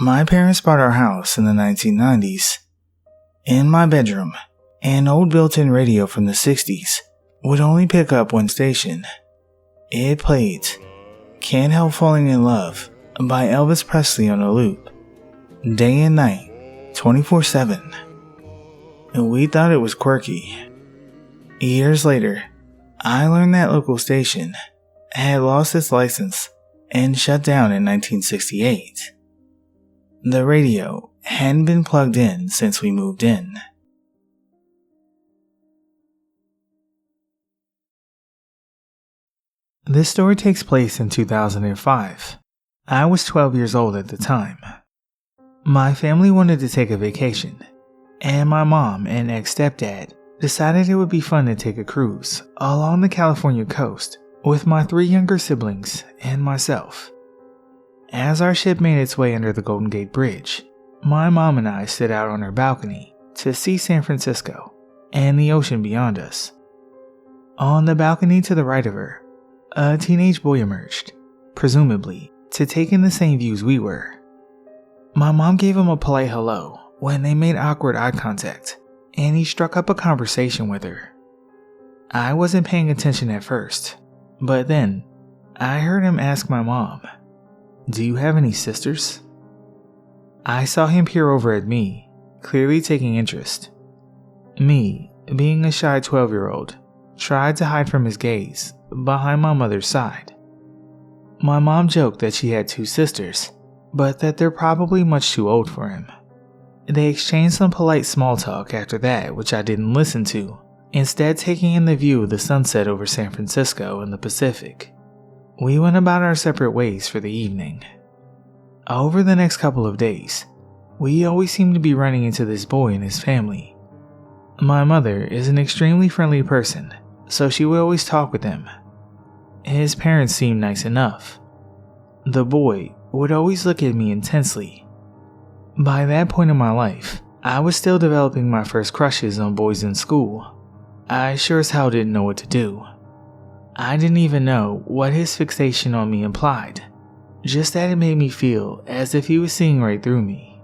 My parents bought our house in the 1990s. In my bedroom, an old built-in radio from the 60s would only pick up one station. It played Can't Help Falling in Love by Elvis Presley on a loop, day and night, 24/7. We thought it was quirky. Years later, I learned that local station had lost its license and shut down in 1968. The radio hadn't been plugged in since we moved in. This story takes place in 2005. I was 12 years old at the time. My family wanted to take a vacation, and my mom and ex-stepdad decided it would be fun to take a cruise along the California coast with my 3 younger siblings and myself. As our ship made its way under the Golden Gate Bridge, my mom and I stood out on her balcony to see San Francisco and the ocean beyond us. On the balcony to the right of her, a teenage boy emerged, presumably to take in the same views we were. My mom gave him a polite hello when they made awkward eye contact, and he struck up a conversation with her. I wasn't paying attention at first, but then I heard him ask my mom, "Do you have any sisters?" I saw him peer over at me, clearly taking interest. Me, being a shy 12-year-old, tried to hide from his gaze behind my mother's side. My mom joked that she had 2 sisters, but that they're probably much too old for him. They exchanged some polite small talk after that, which I didn't listen to, instead taking in the view of the sunset over San Francisco and the Pacific. We went about our separate ways for the evening. Over the next couple of days, we always seemed to be running into this boy and his family. My mother is an extremely friendly person, so she would always talk with him. His parents seemed nice enough. The boy would always look at me intensely. By that point in my life, I was still developing my first crushes on boys in school. I sure as hell didn't know what to do. I didn't even know what his fixation on me implied, just that it made me feel as if he was seeing right through me.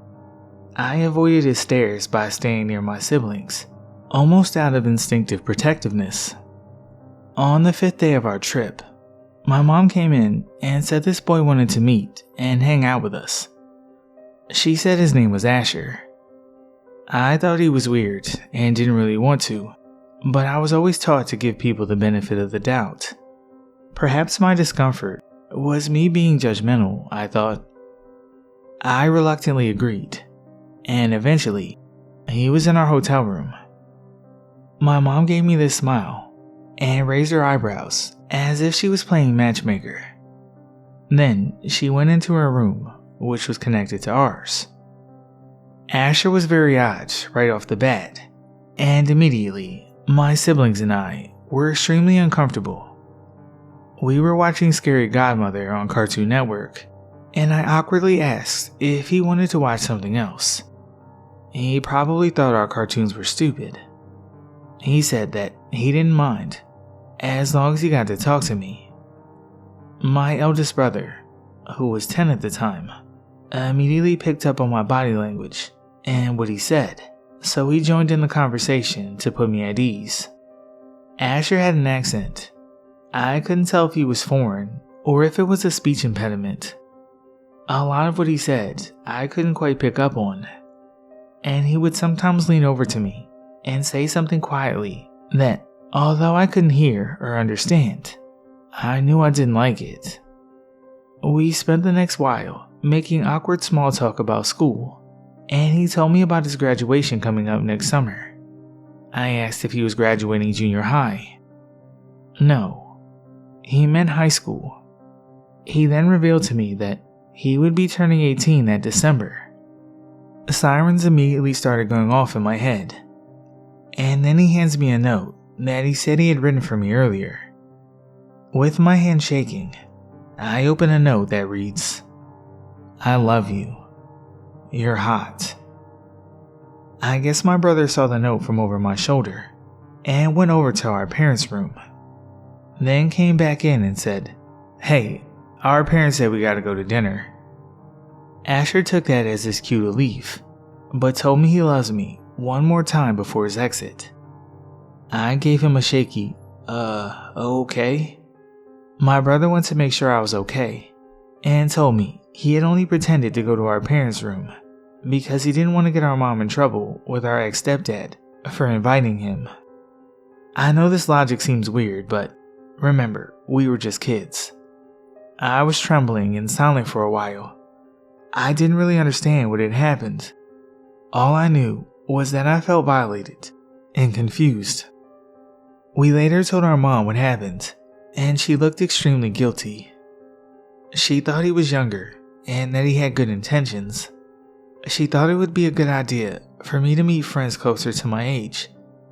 I avoided his stares by staying near my siblings, almost out of instinctive protectiveness. On the 5th day of our trip, my mom came in and said this boy wanted to meet and hang out with us. She said his name was Asher. I thought he was weird and didn't really want to, but I was always taught to give people the benefit of the doubt. Perhaps my discomfort was me being judgmental, I thought. I reluctantly agreed, and eventually, he was in our hotel room. My mom gave me this smile and raised her eyebrows as if she was playing matchmaker. Then she went into her room, which was connected to ours. Asher was very odd right off the bat, and immediately, my siblings and I were extremely uncomfortable. We were watching Scary Godmother on Cartoon Network, and I awkwardly asked if he wanted to watch something else. He probably thought our cartoons were stupid. He said that he didn't mind, as long as he got to talk to me. My eldest brother, who was 10 at the time, immediately picked up on my body language and what he said, so he joined in the conversation to put me at ease. Asher had an accent. I couldn't tell if he was foreign or if it was a speech impediment. A lot of what he said I couldn't quite pick up on, and he would sometimes lean over to me and say something quietly that, although I couldn't hear or understand, I knew I didn't like it. We spent the next while making awkward small talk about school, and he told me about his graduation coming up next summer. I asked if he was graduating junior high. No, he meant high school. He then revealed to me that he would be turning 18 that December. Sirens immediately started going off in my head, and then he hands me a note that he said he had written for me earlier. With my hand shaking, I open a note that reads, "I love you. You're hot." I guess my brother saw the note from over my shoulder and went over to our parents' room. Then came back in and said, "Hey, our parents said we gotta go to dinner." Asher took that as his cue to leave, but told me he loves me one more time before his exit. I gave him a shaky, okay? My brother wanted to make sure I was okay, and told me he had only pretended to go to our parents' room because he didn't want to get our mom in trouble with our ex-stepdad for inviting him. I know this logic seems weird, but remember, we were just kids. I was trembling and silent for a while. I didn't really understand what had happened. All I knew was that I felt violated and confused. We later told our mom what happened, and she looked extremely guilty. She thought he was younger and that he had good intentions. She thought it would be a good idea for me to meet friends closer to my age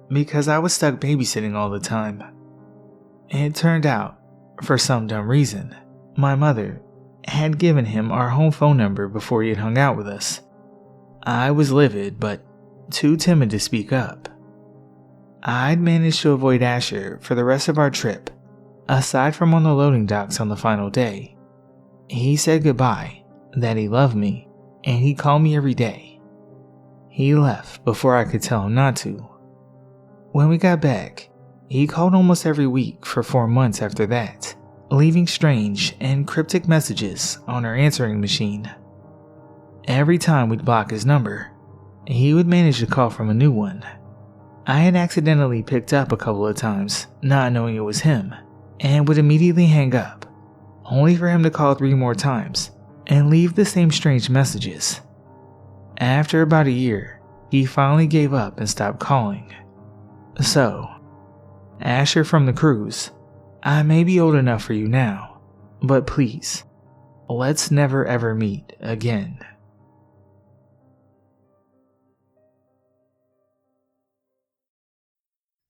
because I was stuck babysitting all the time. It turned out, for some dumb reason, my mother had given him our home phone number before he had hung out with us. I was livid but too timid to speak up. I'd managed to avoid Asher for the rest of our trip, aside from on the loading docks on the final day. He said goodbye, that he loved me, and he'd call me every day. He left before I could tell him not to. When we got back, he called almost every week for 4 months after that, leaving strange and cryptic messages on our answering machine. Every time we'd block his number, he would manage to call from a new one. I had accidentally picked up a couple of times, not knowing it was him, and would immediately hang up, only for him to call 3 more times and leave the same strange messages. After about a year, he finally gave up and stopped calling. So, Asher from the cruise, I may be old enough for you now, but please, let's never ever meet again.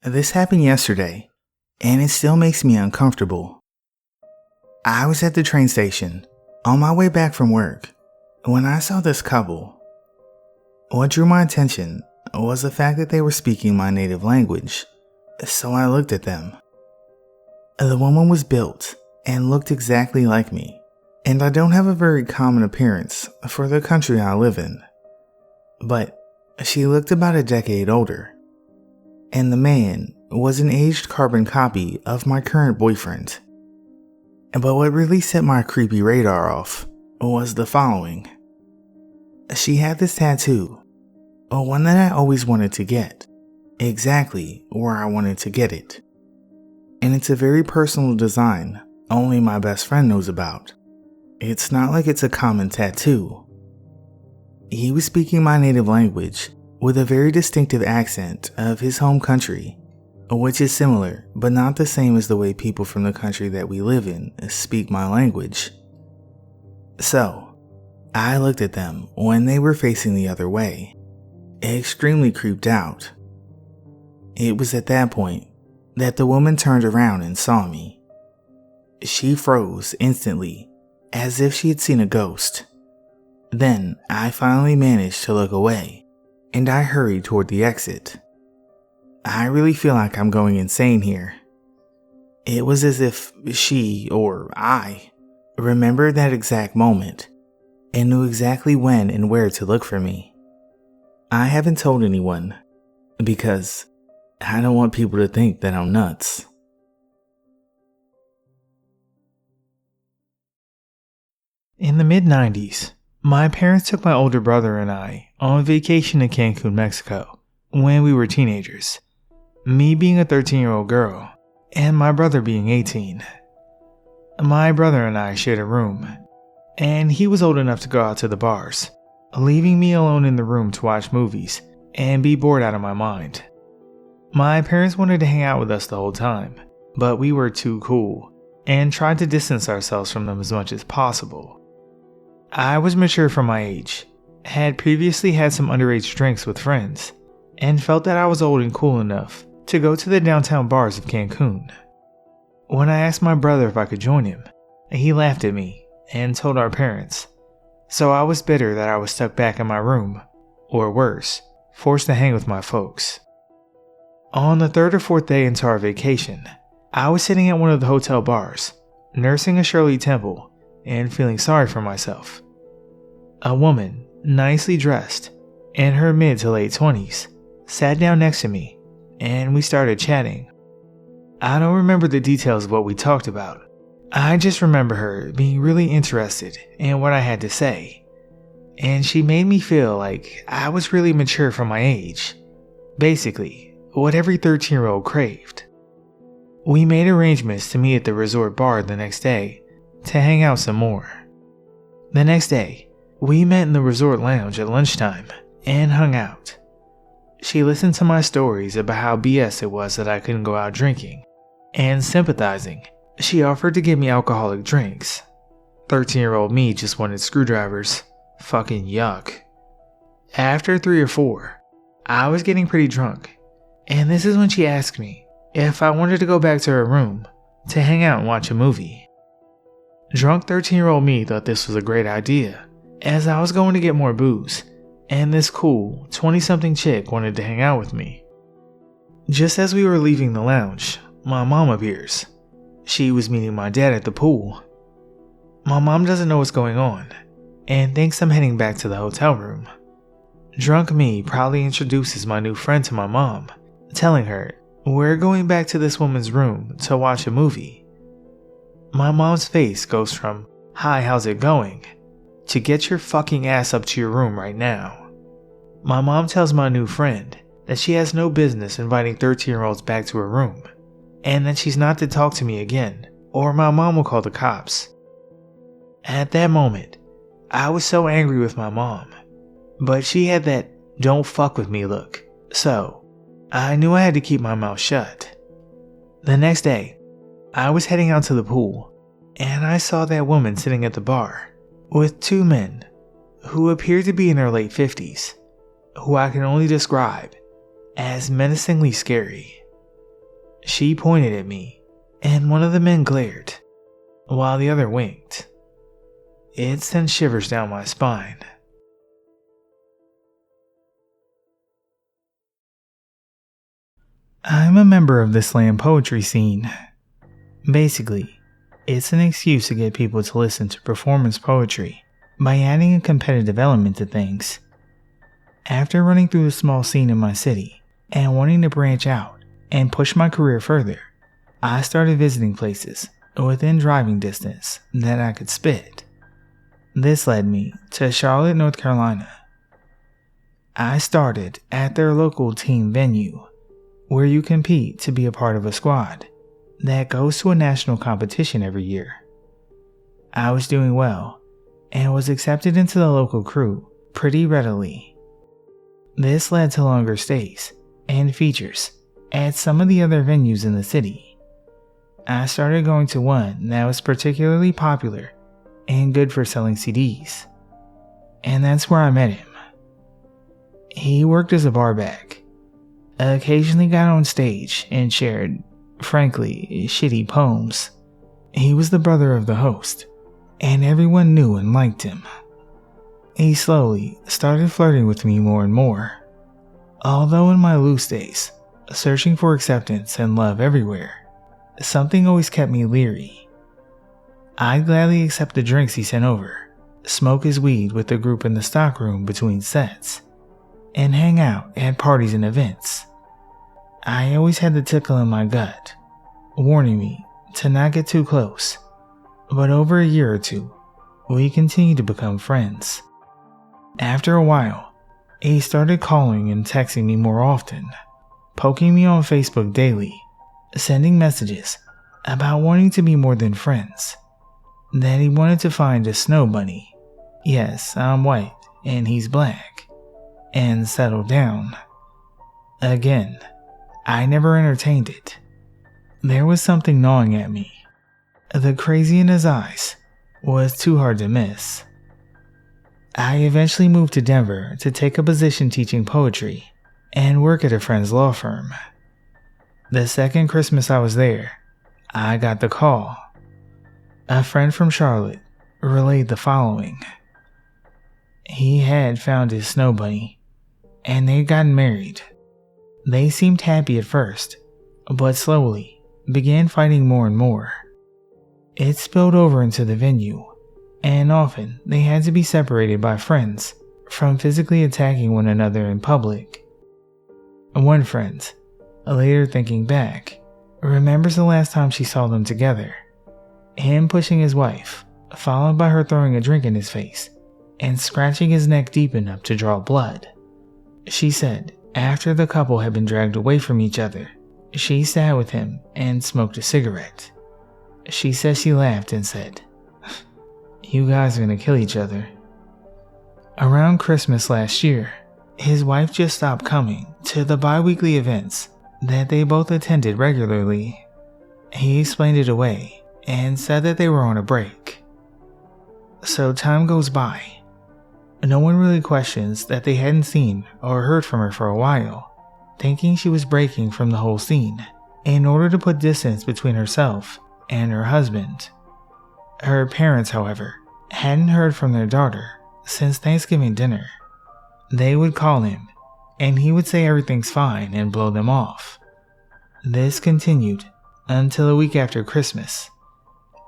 This happened yesterday, and it still makes me uncomfortable. I was at the train station, on my way back from work, when I saw this couple. What drew my attention was the fact that they were speaking my native language, so I looked at them. The woman was built and looked exactly like me, and I don't have a very common appearance for the country I live in. But she looked about a decade older. And the man was an aged carbon copy of my current boyfriend. But what really set my creepy radar off was the following. She had this tattoo, one that I always wanted to get, exactly where I wanted to get it. And it's a very personal design only my best friend knows about. It's not like it's a common tattoo. He was speaking my native language with a very distinctive accent of his home country, which is similar but not the same as the way people from the country that we live in speak my language. So, I looked at them when they were facing the other way, extremely creeped out. It was at that point that the woman turned around and saw me. She froze instantly, as if she had seen a ghost. Then I finally managed to look away, and I hurried toward the exit. I really feel like I'm going insane here. It was as if she, or I, remembered that exact moment and knew exactly when and where to look for me. I haven't told anyone because I don't want people to think that I'm nuts. In the mid-90s, my parents took my older brother and I on vacation to Cancun, Mexico, when we were teenagers, me being a 13-year-old girl and my brother being 18. My brother and I shared a room, and he was old enough to go out to the bars, leaving me alone in the room to watch movies and be bored out of my mind. My parents wanted to hang out with us the whole time, but we were too cool and tried to distance ourselves from them as much as possible. I was mature for my age, had previously had some underage drinks with friends, and felt that I was old and cool enough to go to the downtown bars of Cancun. When I asked my brother if I could join him, he laughed at me and told our parents, so I was bitter that I was stuck back in my room, or worse, forced to hang with my folks. On the 3rd or 4th day into our vacation, I was sitting at one of the hotel bars, nursing a Shirley Temple and feeling sorry for myself. A woman, nicely dressed, in her mid to late 20s, sat down next to me, and we started chatting. I don't remember the details of what we talked about. I just remember her being really interested in what I had to say, and she made me feel like I was really mature for my age. Basically, what every 13-year-old craved. We made arrangements to meet at the resort bar the next day to hang out some more. The next day, we met in the resort lounge at lunchtime and hung out. She listened to my stories about how BS it was that I couldn't go out drinking, and sympathizing, she offered to give me alcoholic drinks. 13-year-old me just wanted screwdrivers. Fucking yuck. After 3 or 4, I was getting pretty drunk, and this is when she asked me if I wanted to go back to her room to hang out and watch a movie. Drunk 13-year-old me thought this was a great idea, as I was going to get more booze, and this cool 20-something chick wanted to hang out with me. Just as we were leaving the lounge, my mom appears. She was meeting my dad at the pool. My mom doesn't know what's going on, and thinks I'm heading back to the hotel room. Drunk me proudly introduces my new friend to my mom, telling her we're going back to this woman's room to watch a movie. My mom's face goes from, "Hi, how's it going?" to "Get your fucking ass up to your room right now." My mom tells my new friend that she has no business inviting 13-year-olds back to her room, and that she's not to talk to me again, or my mom will call the cops. At that moment, I was so angry with my mom, but she had that "don't fuck with me" look, so I knew I had to keep my mouth shut. The next day, I was heading out to the pool, and I saw that woman sitting at the bar with 2 men who appeared to be in their late 50s, who I can only describe as menacingly scary. She pointed at me, and one of the men glared, while the other winked. It sent shivers down my spine. I'm a member of the slam poetry scene. Basically, it's an excuse to get people to listen to performance poetry by adding a competitive element to things. After running through the small scene in my city and wanting to branch out and push my career further, I started visiting places within driving distance that I could spit. This led me to Charlotte, North Carolina. I started at their local team venue, where you compete to be a part of a squad that goes to a national competition every year. I was doing well and was accepted into the local crew pretty readily. This led to longer stays and features at some of the other venues in the city. I started going to one that was particularly popular and good for selling CDs, and that's where I met him. He worked as a barback, occasionally got on stage and shared, frankly, shitty poems. He was the brother of the host, and everyone knew and liked him. He slowly started flirting with me more and more, although in my loose days, searching for acceptance and love everywhere, something always kept me leery. I'd gladly accept the drinks he sent over, smoke his weed with the group in the stockroom between sets, and hang out at parties and events. I always had the tickle in my gut, warning me to not get too close, but over a year or two, we continued to become friends. After a while, he started calling and texting me more often, poking me on Facebook daily, sending messages about wanting to be more than friends, that he wanted to find a snow bunny, yes, I'm white and he's black, and settle down. Again, I never entertained it. There was something gnawing at me. The crazy in his eyes was too hard to miss. I eventually moved to Denver to take a position teaching poetry and work at a friend's law firm. The second Christmas I was there, I got the call. A friend from Charlotte relayed the following. He had found his snow bunny, and they'd gotten married. They seemed happy at first, but slowly began fighting more and more. It spilled over into the venue, and often they had to be separated by friends from physically attacking one another in public. One friend, later thinking back, remembers the last time she saw them together, him pushing his wife, followed by her throwing a drink in his face and scratching his neck deep enough to draw blood. She said after the couple had been dragged away from each other, she sat with him and smoked a cigarette. She says she laughed and said, "You guys are gonna kill each other." Around Christmas last year, his wife just stopped coming to the bi-weekly events that they both attended regularly. He explained it away and said that they were on a break. So time goes by. No one really questions that they hadn't seen or heard from her for a while, thinking she was breaking from the whole scene in order to put distance between herself and her husband. Her parents, however, hadn't heard from their daughter since Thanksgiving dinner. They would call him, and he would say everything's fine and blow them off. This continued until a week after Christmas.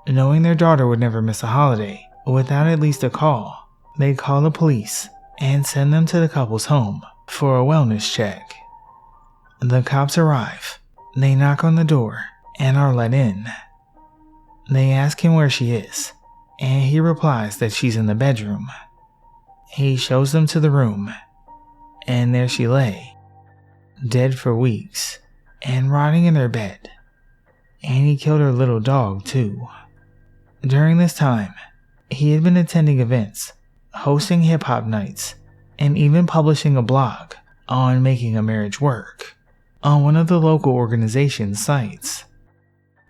Knowing their daughter would never miss a holiday without at least a call, they call the police and send them to the couple's home for a wellness check. The cops arrive, they knock on the door and are let in. They ask him where she is, and he replies that she's in the bedroom. He shows them to the room, and there she lay, dead for weeks, and rotting in their bed. And he killed her little dog too. During this time, he had been attending events, hosting hip-hop nights, and even publishing a blog on making a marriage work on one of the local organization's sites.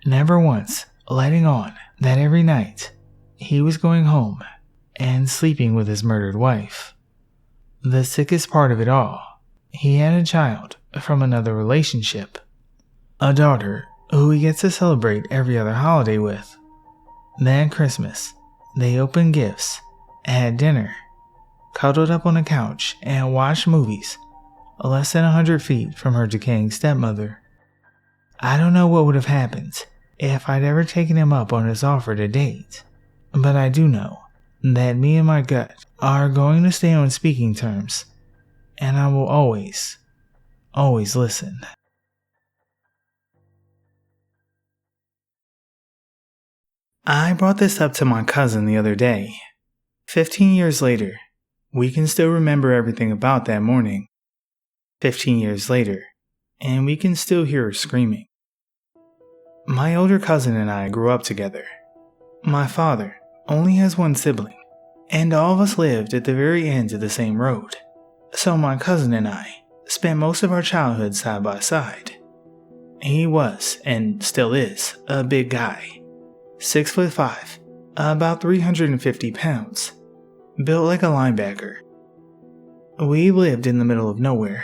Never once letting on that every night he was going home and sleeping with his murdered wife. The sickest part of it all, he had a child from another relationship, a daughter who he gets to celebrate every other holiday with. That Christmas, they opened gifts, had dinner, cuddled up on a couch, and watched movies less than 100 feet from her decaying stepmother. I don't know what would have happened if I'd ever taken him up on his offer to date, but I do know that me and my gut are going to stay on speaking terms, and I will always listen. I brought this up to my cousin the other day. 15 years later, we can still remember everything about that morning. 15 years later, and we can still hear her screaming. My older cousin and I grew up together. My father only has one sibling, and all of us lived at the very end of the same road. So my cousin and I spent most of our childhood side by side. He was, and still is, a big guy. 6'5", about 350 pounds, built like a linebacker. We lived in the middle of nowhere,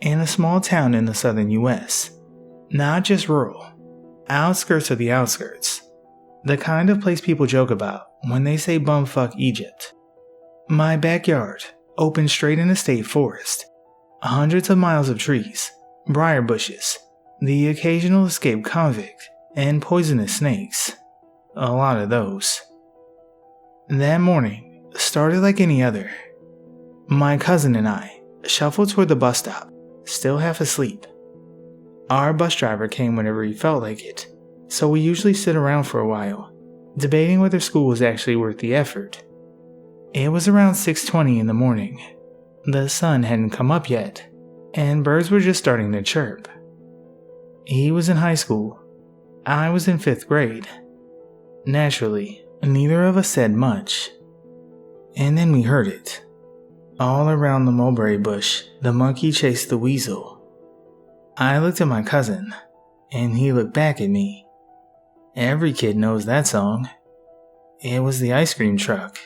in a small town in the southern US. Not just rural, outskirts of the outskirts. The kind of place people joke about when they say bumfuck Egypt. My backyard opened straight in a state forest. Hundreds of miles of trees, briar bushes, the occasional escaped convict, and poisonous snakes. A lot of those. That morning started like any other. My cousin and I shuffled toward the bus stop, still half asleep. Our bus driver came whenever he felt like it, so we usually sit around for a while, debating whether school was actually worth the effort. It was around 6:20 in the morning. The sun hadn't come up yet, and birds were just starting to chirp. He was in high school. I was in 5th grade. Naturally, neither of us said much. And then we heard it. All around the mulberry bush, the monkey chased the weasel. I looked at my cousin, and he looked back at me. Every kid knows that song. It was the ice cream truck.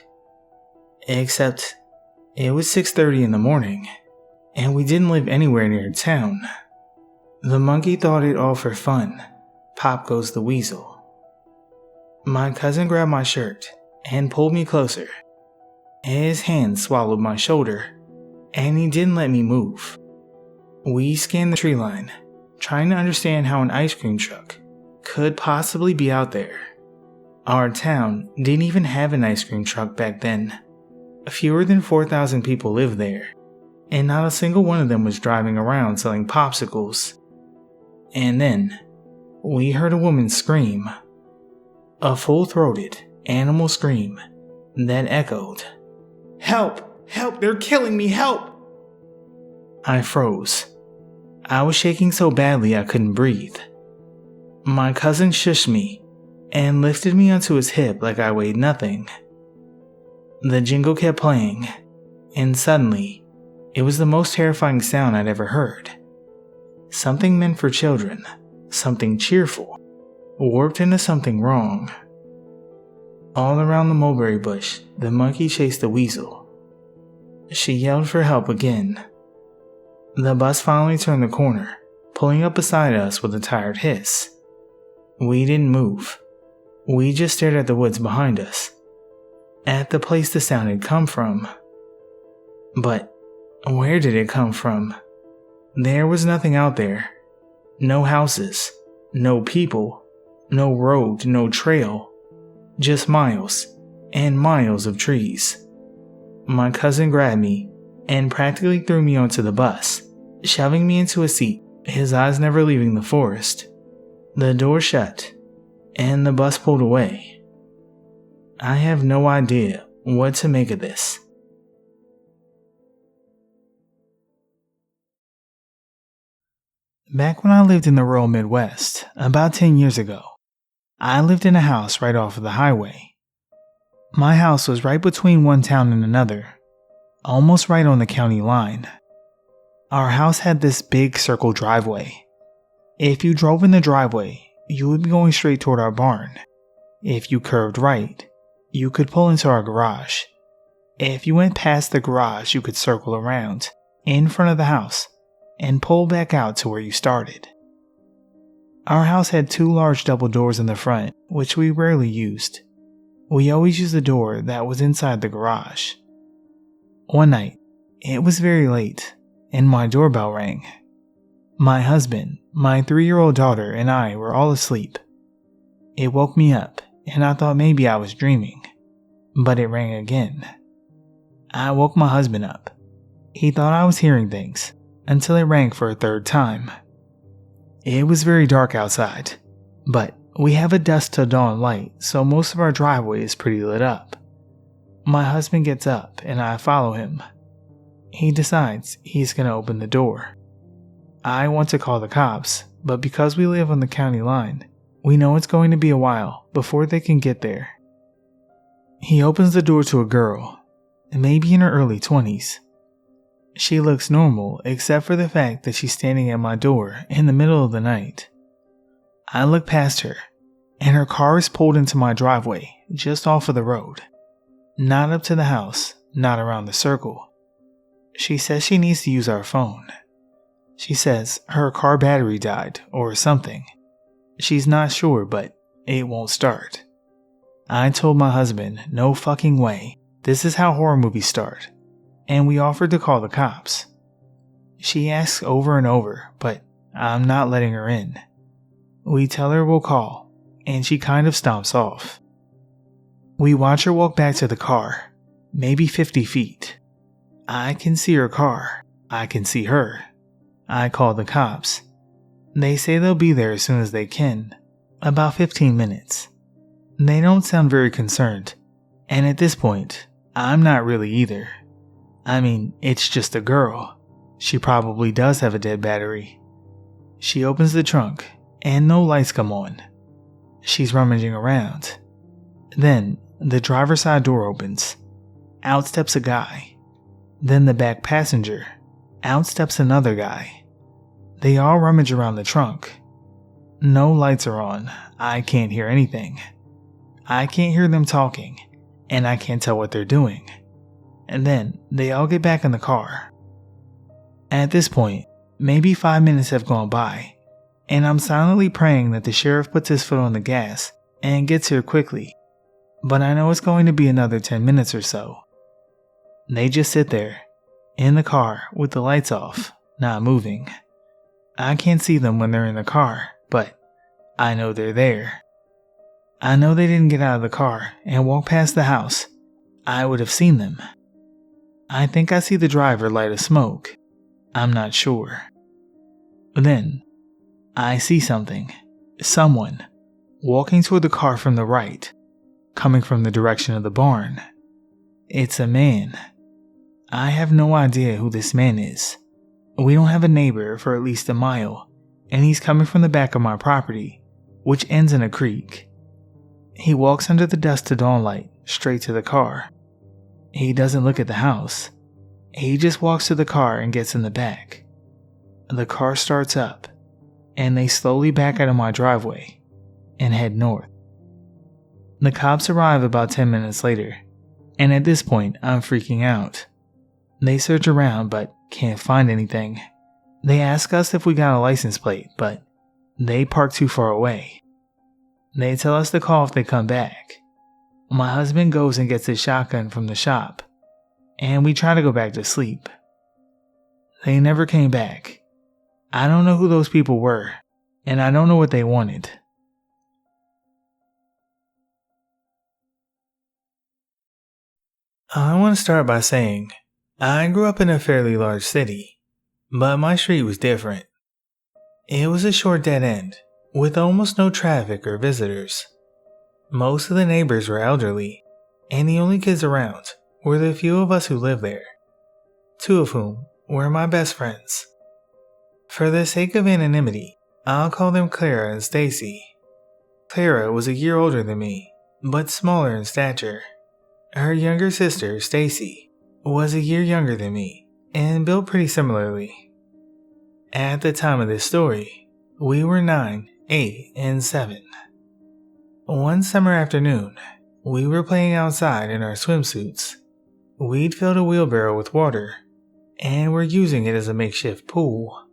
Except, it was 6:30 in the morning, and we didn't live anywhere near town. The monkey thought it all for fun. Pop goes the weasel. My cousin grabbed my shirt and pulled me closer. His hand swallowed my shoulder, and he didn't let me move. We scanned the tree line, trying to understand how an ice cream truck could possibly be out there. Our town didn't even have an ice cream truck back then. Fewer than 4,000 people lived there, and not a single one of them was driving around selling popsicles. And then, we heard a woman scream. A full-throated, animal scream that echoed, "Help! Help! They're killing me! Help!" I froze. I was shaking so badly I couldn't breathe. My cousin shushed me and lifted me onto his hip like I weighed nothing. The jingle kept playing, and suddenly, it was the most terrifying sound I'd ever heard. Something meant for children, something cheerful, warped into something wrong. All around the mulberry bush, the monkey chased the weasel. She yelled for help again. The bus finally turned the corner, pulling up beside us with a tired hiss. We didn't move. We just stared at the woods behind us, at the place the sound had come from. But where did it come from? There was nothing out there. No houses, no people, no road, no trail. Just miles and miles of trees. My cousin grabbed me and practically threw me onto the bus, shoving me into a seat, his eyes never leaving the forest. The door shut, and the bus pulled away. I have no idea what to make of this. Back when I lived in the rural Midwest, about 10 years ago, I lived in a house right off of the highway. My house was right between one town and another, almost right on the county line. Our house had this big circle driveway. If you drove in the driveway, you would be going straight toward our barn. If you curved right, you could pull into our garage. If you went past the garage, you could circle around, in front of the house, and pull back out to where you started. Our house had 2 large double doors in the front, which we rarely used. We always used the door that was inside the garage. One night, it was very late, and my doorbell rang. My husband, my 3-year-old daughter, and I were all asleep. It woke me up, and I thought maybe I was dreaming, but it rang again. I woke my husband up. He thought I was hearing things, until it rang for a 3rd time. It was very dark outside, but we have a dusk till dawn light, so most of our driveway is pretty lit up. My husband gets up and I follow him. He decides he's going to open the door. I want to call the cops, but because we live on the county line, we know it's going to be a while before they can get there. He opens the door to a girl, maybe in her early 20s. She looks normal except for the fact that she's standing at my door in the middle of the night. I look past her, and her car is pulled into my driveway just off of the road. Not up to the house, not around the circle. She says she needs to use our phone. She says her car battery died or something. She's not sure, but it won't start. I told my husband, no fucking way, this is how horror movies start. And we offered to call the cops. She asks over and over, but I'm not letting her in. We tell her we'll call, and she kind of stomps off. We watch her walk back to the car, maybe 50 feet. I can see her car. I can see her. I call the cops. They say they'll be there as soon as they can, about 15 minutes. They don't sound very concerned, and at this point, I'm not really either. I mean, it's just a girl. She probably does have a dead battery. She opens the trunk, and no lights come on. She's rummaging around. Then, the driver's side door opens. Out steps a guy. Then the back passenger. Out steps another guy. They all rummage around the trunk. No lights are on. I can't hear anything. I can't hear them talking, and I can't tell what they're doing. And then they all get back in the car. At this point, maybe 5 minutes have gone by, and I'm silently praying that the sheriff puts his foot on the gas and gets here quickly. But I know it's going to be another 10 minutes or so. They just sit there, in the car with the lights off, not moving. I can't see them when they're in the car, but I know they're there. I know they didn't get out of the car and walk past the house. I would have seen them. I think I see the driver light a smoke. I'm not sure. Then, I see something. Someone walking toward the car from the right, coming from the direction of the barn. It's a man. I have no idea who this man is. We don't have a neighbor for at least a mile, and he's coming from the back of my property, which ends in a creek. He walks under the dusk to dawn light straight to the car. He doesn't look at the house. He just walks to the car and gets in the back. The car starts up, and they slowly back out of my driveway and head north. The cops arrive about 10 minutes later, and at this point I'm freaking out. They search around but can't find anything. They ask us if we got a license plate, but they park too far away. They tell us to call if they come back. My husband goes and gets his shotgun from the shop, and we try to go back to sleep. They never came back. I don't know who those people were, and I don't know what they wanted. I want to start by saying, I grew up in a fairly large city, but my street was different. It was a short dead end, with almost no traffic or visitors. Most of the neighbors were elderly, and the only kids around were the few of us who lived there, 2 of whom were my best friends. For the sake of anonymity, I'll call them Clara and Stacy. Clara was a year older than me, but smaller in stature. Her younger sister, Stacy, was a year younger than me, and built pretty similarly. At the time of this story, we were 9, 8, and 7. One summer afternoon, we were playing outside in our swimsuits. We'd filled a wheelbarrow with water, and were using it as a makeshift pool.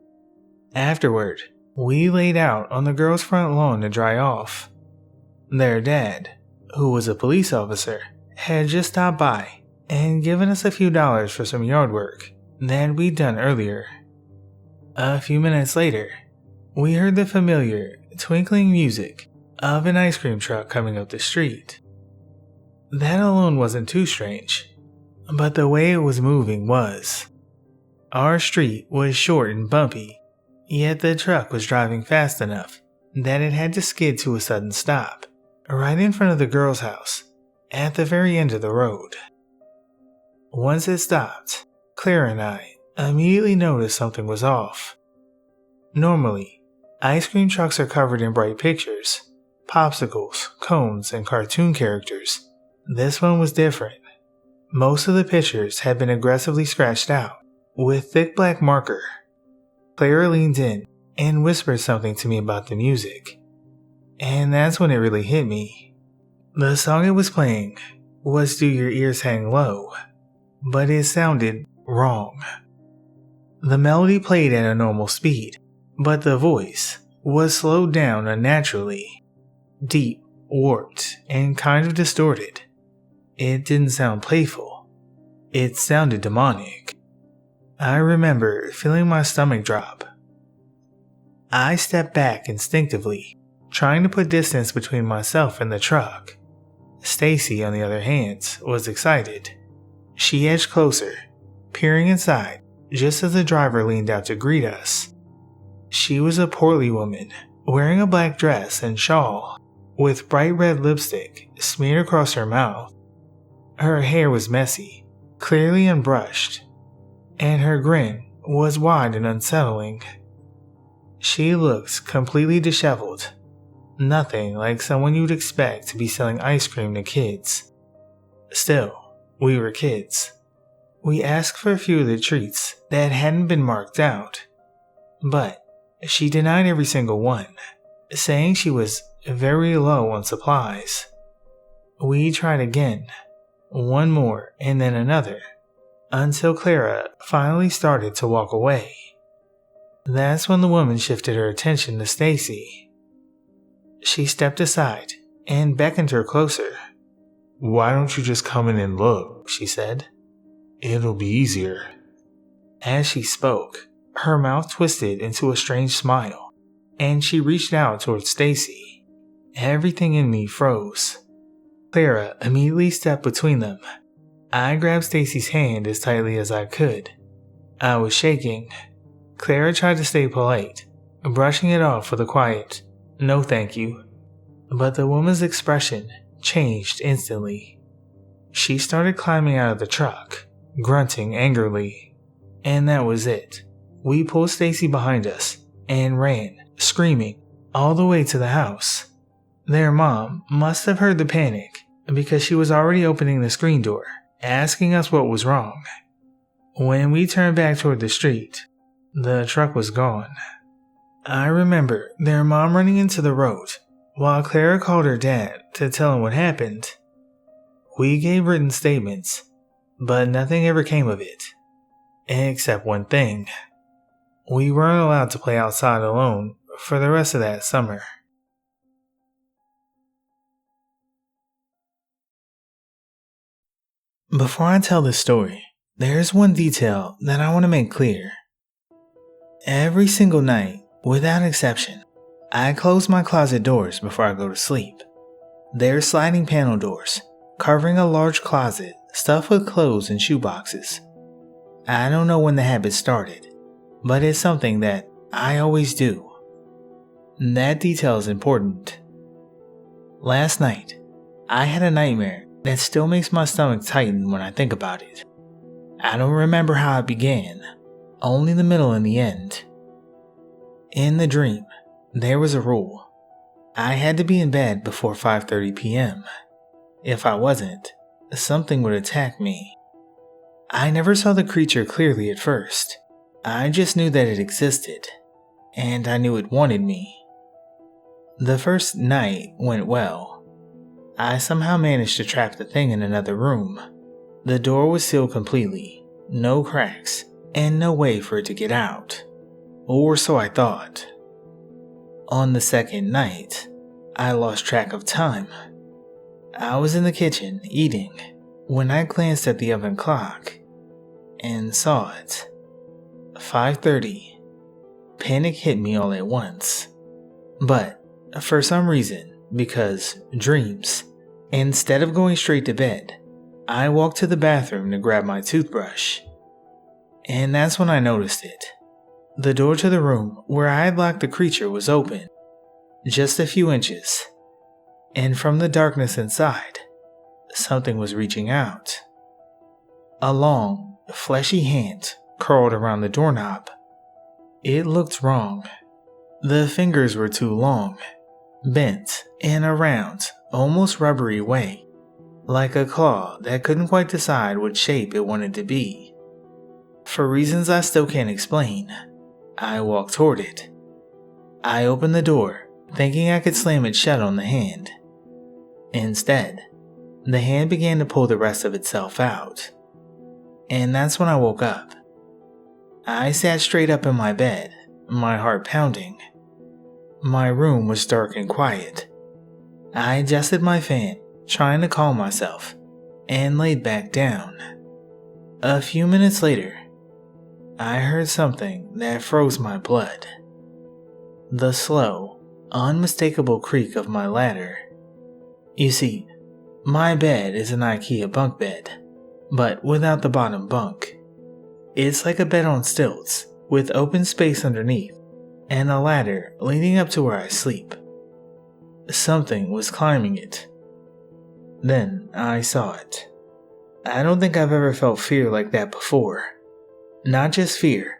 Afterward, we laid out on the girls' front lawn to dry off. Their dad, who was a police officer, had just stopped by and given us a few dollars for some yard work that we'd done earlier. A few minutes later, we heard the familiar twinkling music of an ice cream truck coming up the street. That alone wasn't too strange, but the way it was moving was. Our street was short and bumpy, yet the truck was driving fast enough that it had to skid to a sudden stop, right in front of the girl's house, at the very end of the road. Once it stopped, Claire and I immediately noticed something was off. Normally, ice cream trucks are covered in bright pictures, popsicles, cones, and cartoon characters. This one was different. Most of the pictures had been aggressively scratched out with thick black marker. Claire leaned in and whispered something to me about the music. And that's when it really hit me. The song it was playing was Do Your Ears Hang Low, but it sounded wrong. The melody played at a normal speed, but the voice was slowed down unnaturally, deep, warped, and kind of distorted. It didn't sound playful. It sounded demonic. I remember feeling my stomach drop. I stepped back instinctively, trying to put distance between myself and the truck. Stacy, on the other hand, was excited. She edged closer, peering inside just as the driver leaned out to greet us. She was a portly woman, wearing a black dress and shawl, with bright red lipstick smeared across her mouth. Her hair was messy, clearly unbrushed, and her grin was wide and unsettling. She looked completely disheveled, nothing like someone you'd expect to be selling ice cream to kids. Still, we were kids. We asked for a few of the treats that hadn't been marked out, but she denied every single one, saying she was very low on supplies. We tried again, one more and then another, until Clara finally started to walk away. That's when the woman shifted her attention to Stacy. She stepped aside and beckoned her closer. "Why don't you just come in and look?" she said. "It'll be easier." As she spoke, her mouth twisted into a strange smile, and she reached out towards Stacy. Everything in me froze. Clara immediately stepped between them. I grabbed Stacy's hand as tightly as I could. I was shaking. Clara tried to stay polite, brushing it off with a quiet, "No thank you." But the woman's expression changed instantly. She started climbing out of the truck, grunting angrily. And that was it. We pulled Stacy behind us and ran, screaming, all the way to the house. Their mom must have heard the panic because she was already opening the screen door, asking us what was wrong. When we turned back toward the street, the truck was gone. I remember their mom running into the road while Clara called her dad to tell him what happened. We gave written statements, but nothing ever came of it. Except one thing. We weren't allowed to play outside alone for the rest of that summer. Before I tell this story, there's one detail that I want to make clear. Every single night, without exception, I close my closet doors before I go to sleep. They're sliding panel doors, covering a large closet stuffed with clothes and shoeboxes. I don't know when the habit started, but it's something that I always do. That detail is important. Last night, I had a nightmare that still makes my stomach tighten when I think about it. I don't remember how it began, only the middle and the end. In the dream, there was a rule. I had to be in bed before 5:30 p.m. If I wasn't, something would attack me. I never saw the creature clearly at first. I just knew that it existed, and I knew it wanted me. The first night went well. I somehow managed to trap the thing in another room. The door was sealed completely, no cracks, and no way for it to get out. Or so I thought. On the second night, I lost track of time. I was in the kitchen eating when I glanced at the oven clock and saw it. 5:30. Panic hit me all at once. But for some reason, because dreams, instead of going straight to bed, I walked to the bathroom to grab my toothbrush. And that's when I noticed it. The door to the room where I had locked the creature was open, just a few inches. And from the darkness inside, something was reaching out. A long, fleshy hand curled around the doorknob. It looked wrong. The fingers were too long, bent in a round, almost rubbery way, like a claw that couldn't quite decide what shape it wanted to be. For reasons I still can't explain, I walked toward it. I opened the door, thinking I could slam it shut on the hand. Instead, the hand began to pull the rest of itself out. And that's when I woke up. I sat straight up in my bed, my heart pounding. My room was dark and quiet. I adjusted my fan, trying to calm myself, and laid back down. A few minutes later, I heard something that froze my blood. The slow, unmistakable creak of my ladder. You see, my bed is an IKEA bunk bed, but without the bottom bunk. It's like a bed on stilts, with open space underneath, and a ladder leading up to where I sleep. Something was climbing it. Then I saw it. I don't think I've ever felt fear like that before. Not just fear,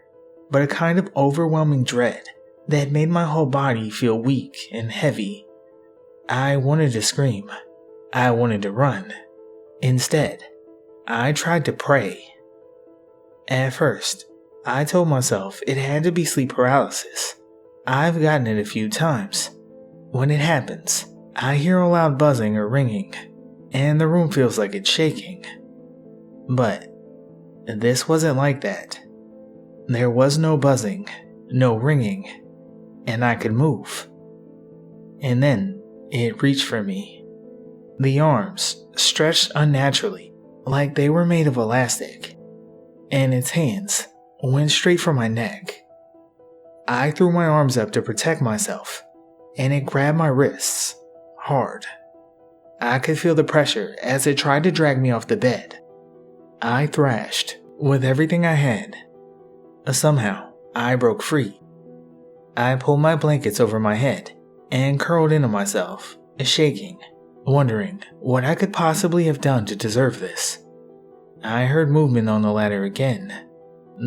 but a kind of overwhelming dread that made my whole body feel weak and heavy. I wanted to scream. I wanted to run. Instead, I tried to pray. At first, I told myself it had to be sleep paralysis. I've gotten it a few times. When it happens, I hear a loud buzzing or ringing, and the room feels like it's shaking. But this wasn't like that. There was no buzzing, no ringing, and I could move. And then it reached for me. The arms stretched unnaturally, like they were made of elastic, and its hands went straight for my neck. I threw my arms up to protect myself, and it grabbed my wrists, hard. I could feel the pressure as it tried to drag me off the bed. I thrashed with everything I had. Somehow, I broke free. I pulled my blankets over my head and curled into myself, shaking, wondering what I could possibly have done to deserve this. I heard movement on the ladder again,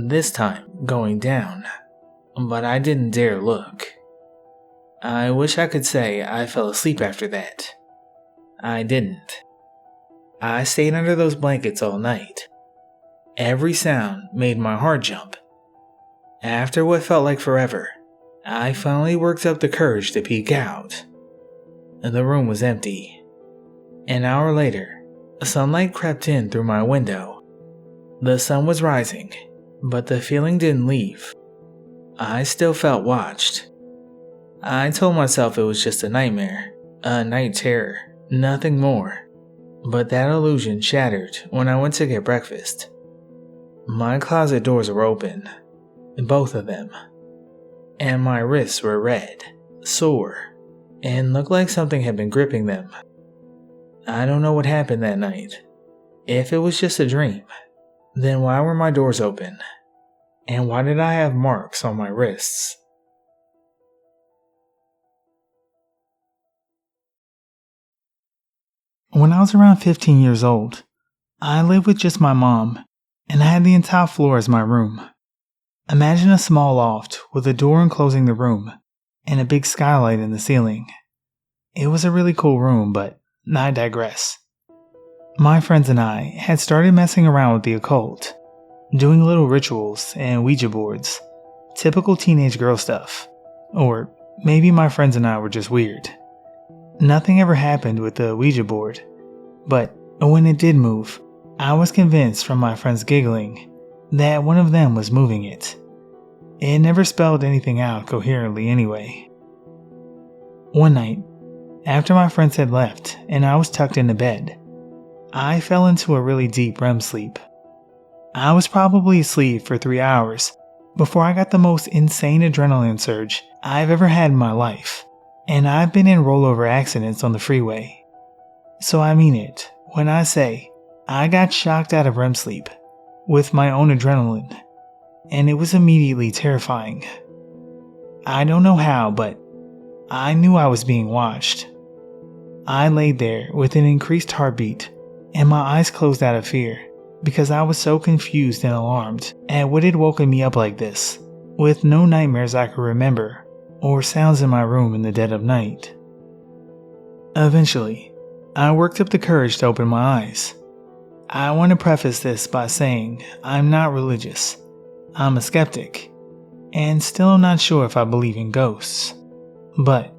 this time going down, but I didn't dare look. I wish I could say I fell asleep after that. I didn't. I stayed under those blankets all night. Every sound made my heart jump. After what felt like forever, I finally worked up the courage to peek out. The room was empty. An hour later, sunlight crept in through my window. The sun was rising, but the feeling didn't leave. I still felt watched. I told myself it was just a nightmare, a night terror, nothing more. But that illusion shattered when I went to get breakfast. My closet doors were open, both of them, and my wrists were red, sore, and looked like something had been gripping them. I don't know what happened that night. If it was just a dream, then why were my doors open? And why did I have marks on my wrists? When I was around 15 years old, I lived with just my mom, and I had the entire floor as my room. Imagine a small loft with a door enclosing the room and a big skylight in the ceiling. It was a really cool room, but I digress. My friends and I had started messing around with the occult, doing little rituals and Ouija boards, typical teenage girl stuff. Or maybe my friends and I were just weird. Nothing ever happened with the Ouija board, but when it did move, I was convinced from my friends giggling that one of them was moving it. It never spelled anything out coherently anyway. One night, after my friends had left and I was tucked into bed, I fell into a really deep REM sleep. I was probably asleep for 3 hours before I got the most insane adrenaline surge I've ever had in my life, and I've been in rollover accidents on the freeway. So I mean it when I say I got shocked out of REM sleep with my own adrenaline, and it was immediately terrifying. I don't know how, but I knew I was being watched. I laid there with an increased heartbeat and my eyes closed out of fear because I was so confused and alarmed at what had woken me up like this, with no nightmares I could remember or sounds in my room in the dead of night. Eventually, I worked up the courage to open my eyes. I want to preface this by saying I'm not religious. I'm a skeptic, and still not sure if I believe in ghosts. But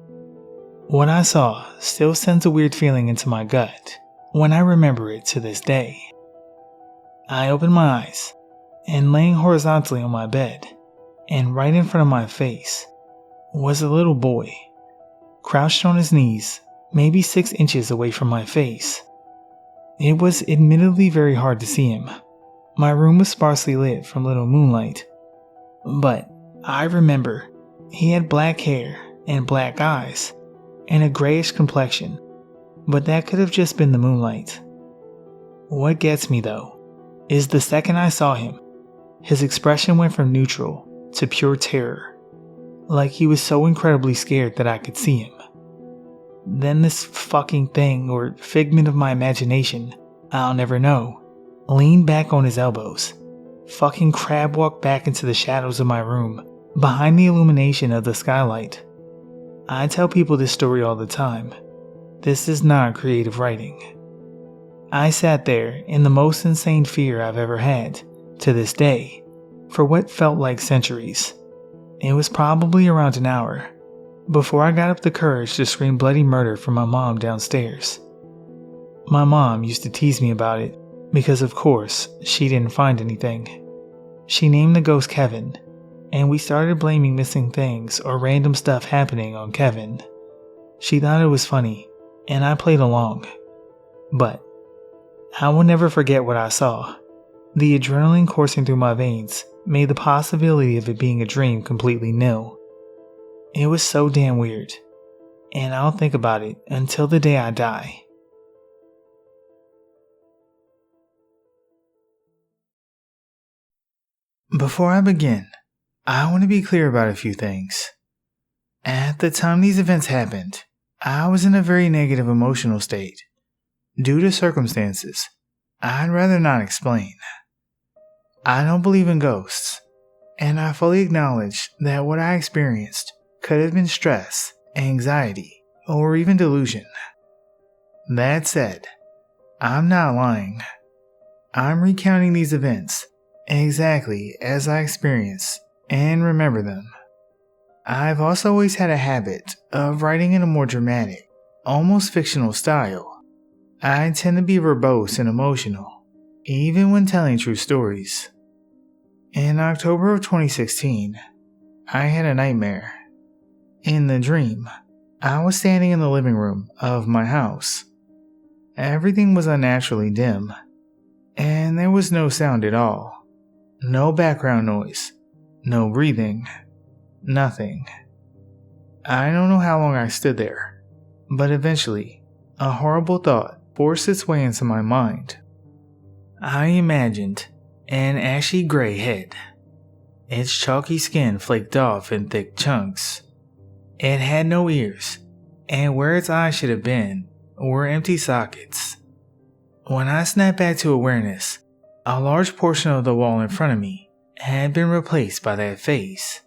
what I saw still sends a weird feeling into my gut when I remember it to this day. I opened my eyes, and laying horizontally on my bed, and right in front of my face, was a little boy, crouched on his knees, maybe 6 inches away from my face. It was admittedly very hard to see him. My room was sparsely lit from little moonlight, but I remember he had black hair and black eyes and a grayish complexion, but that could have just been the moonlight. What gets me though is the second I saw him, his expression went from neutral to pure terror, like he was so incredibly scared that I could see him. Then this fucking thing, or figment of my imagination, I'll never know, leaned back on his elbows, fucking crab walked back into the shadows of my room, behind the illumination of the skylight. I tell people this story all the time. This is not creative writing. I sat there in the most insane fear I've ever had, to this day, for what felt like centuries. It was probably around an hour before I got up the courage to scream bloody murder from my mom downstairs. My mom used to tease me about it because, of course, she didn't find anything. She named the ghost Kevin, and we started blaming missing things or random stuff happening on Kevin. She thought it was funny, and I played along. But I will never forget what I saw. The adrenaline coursing through my veins made the possibility of it being a dream completely nil. It was so damn weird. and I'll think about it until the day I die. Before I begin, I want to be clear about a few things. At the time these events happened, I was in a very negative emotional state. Due to circumstances I'd rather not explain. I don't believe in ghosts, and I fully acknowledge that what I experienced could have been stress, anxiety, or even delusion. That said, I'm not lying. I'm recounting these events exactly as I experienced and remember them. I've also always had a habit of writing in a more dramatic, almost fictional style. I tend to be verbose and emotional, even when telling true stories. In October of 2016, I had a nightmare. In the dream, I was standing in the living room of my house. Everything was unnaturally dim, and there was no sound at all. No background noise, no breathing, nothing. I don't know how long I stood there, but eventually, a horrible thought forced its way into my mind. I imagined an ashy gray head. Its chalky skin flaked off in thick chunks. It had no ears, and where its eyes should have been were empty sockets. When I snapped back to awareness, a large portion of the wall in front of me had been replaced by that face.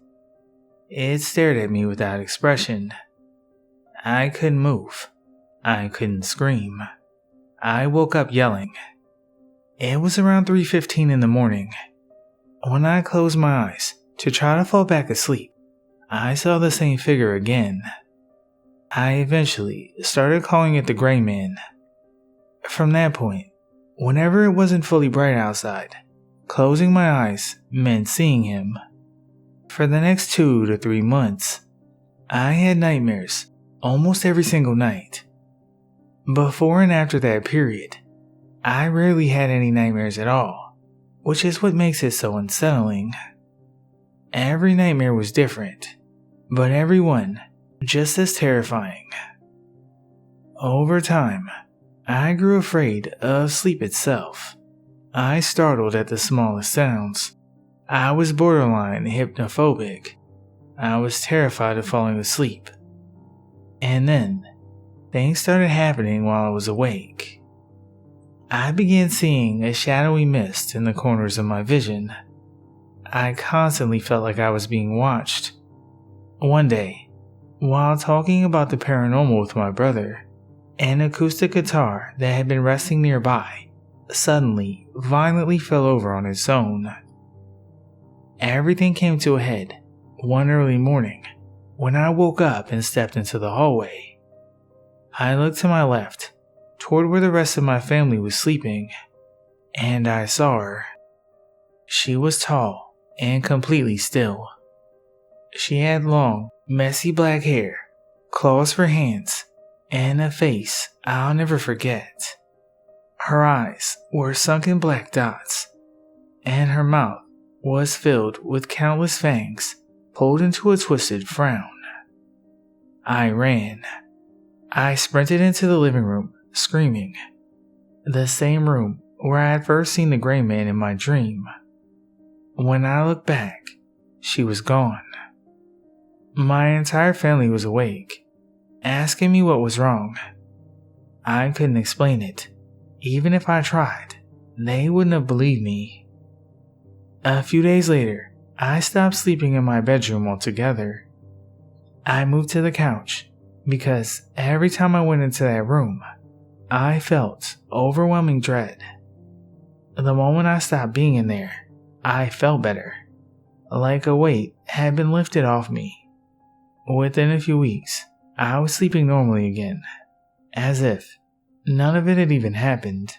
It stared at me without expression. I couldn't move. I couldn't scream. I woke up yelling. It was around 3:15 in the morning. When I closed my eyes to try to fall back asleep, I saw the same figure again. I eventually started calling it the Gray Man. From that point, whenever it wasn't fully bright outside, closing my eyes meant seeing him. For the next 2 to 3 months, I had nightmares almost every single night. Before and after that period, I rarely had any nightmares at all, which is what makes it so unsettling. Every nightmare was different, but every one just as terrifying. Over time, I grew afraid of sleep itself. I startled at the smallest sounds. I was borderline hypnophobic. I was terrified of falling asleep. And then, things started happening while I was awake. I began seeing a shadowy mist in the corners of my vision. I constantly felt like I was being watched. One day, while talking about the paranormal with my brother, an acoustic guitar that had been resting nearby suddenly violently fell over on its own. Everything came to a head one early morning when I woke up and stepped into the hallway. I looked to my left, toward where the rest of my family was sleeping, and I saw her. She was tall and completely still. She had long, messy black hair, claws for hands, and a face I'll never forget. Her eyes were sunken black dots, and her mouth was filled with countless fangs pulled into a twisted frown. I ran. I sprinted into the living room, screaming. The same room where I had first seen the Gray Man in my dream. When I looked back, she was gone. My entire family was awake, asking me what was wrong. I couldn't explain it. Even if I tried, they wouldn't have believed me. A few days later, I stopped sleeping in my bedroom altogether. I moved to the couch because every time I went into that room, I felt overwhelming dread. The moment I stopped being in there, I felt better, like a weight had been lifted off me. Within a few weeks, I was sleeping normally again, as if none of it had even happened.